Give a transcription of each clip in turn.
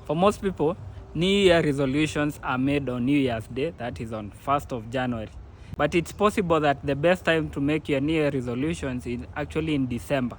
For most people, New Year resolutions are made on New Year's Day, that is on 1st of January. But it's possible that the best time to make your New Year resolutions is actually in December.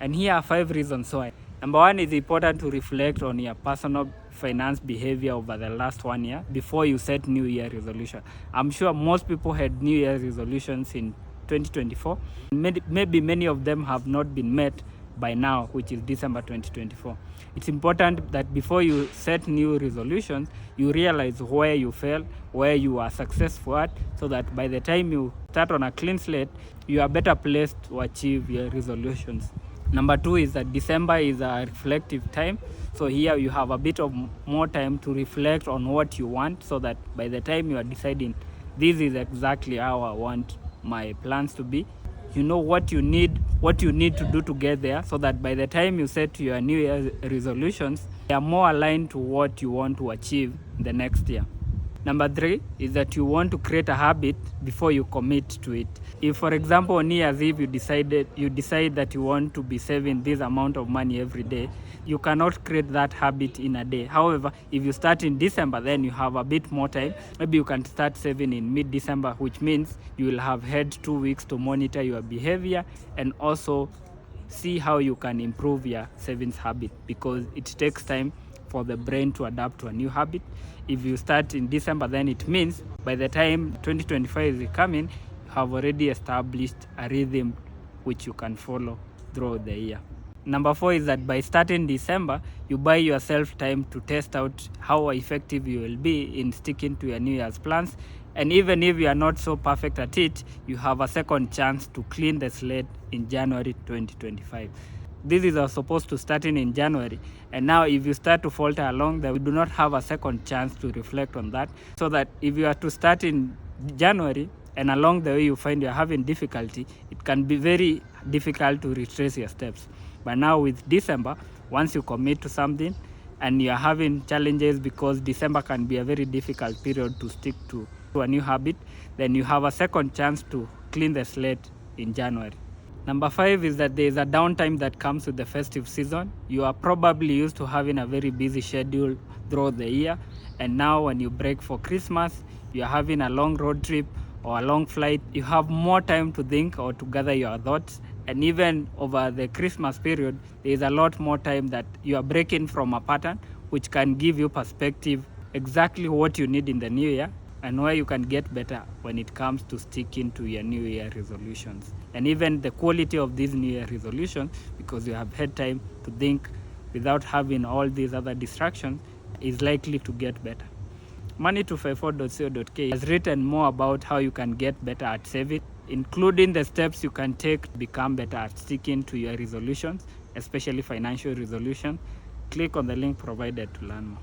And here are 5 reasons why. Number 1 is important to reflect on your personal finance behavior over the last 1 year before you set New Year resolution. I'm sure most people had New Year resolutions in 2024. Maybe many of them have not been met by now, which is December 2024. It's important that before you set new resolutions, you realize where you fail, where you are successful at, so that by the time you start on a clean slate, you are better placed to achieve your resolutions. Number 2 is that December is a reflective time. So here you have a bit of more time to reflect on what you want, so that by the time you are deciding, this is exactly how I want my plans to be, you know what you need to do to get there, so that by the time you set your New Year resolutions, they are more aligned to what you want to achieve the next year. Number 3 is that you want to create a habit before you commit to it. If, for example, on New Year's Eve you decide that you want to be saving this amount of money every day, you cannot create that habit in a day. However, if you start in December, then you have a bit more time. Maybe you can start saving in mid-December, which means you will have had 2 weeks to monitor your behavior and also see how you can improve your savings habit, because it takes time for the brain to adapt to a new habit. If you start in December, then it means by the time 2025 is coming, you have already established a rhythm which you can follow throughout the year. Number 4 is that by starting December, you buy yourself time to test out how effective you will be in sticking to your New Year's plans. And even if you are not so perfect at it, you have a second chance to clean the slate in January 2025. This is supposed to start in January, and now if you start to falter along, then we do not have a second chance to reflect on that, so that if you are to start in January and along the way you find you're having difficulty, it can be very difficult to retrace your steps. But now with December, once you commit to something and you're having challenges, because December can be a very difficult period to stick to a new habit, then you have a second chance to clean the slate in January. Number 5 is that there is a downtime that comes with the festive season. You are probably used to having a very busy schedule throughout the year, and now when you break for Christmas, you are having a long road trip or a long flight. You have more time to think or to gather your thoughts, and even over the Christmas period, there is a lot more time that you are breaking from a pattern, which can give you perspective exactly what you need in the new year and where you can get better when it comes to sticking to your New Year resolutions. And even the quality of these New Year resolutions, because you have had time to think without having all these other distractions, is likely to get better. Money254.co.ke has written more about how you can get better at saving, including the steps you can take to become better at sticking to your resolutions, especially financial resolutions. Click on the link provided to learn more.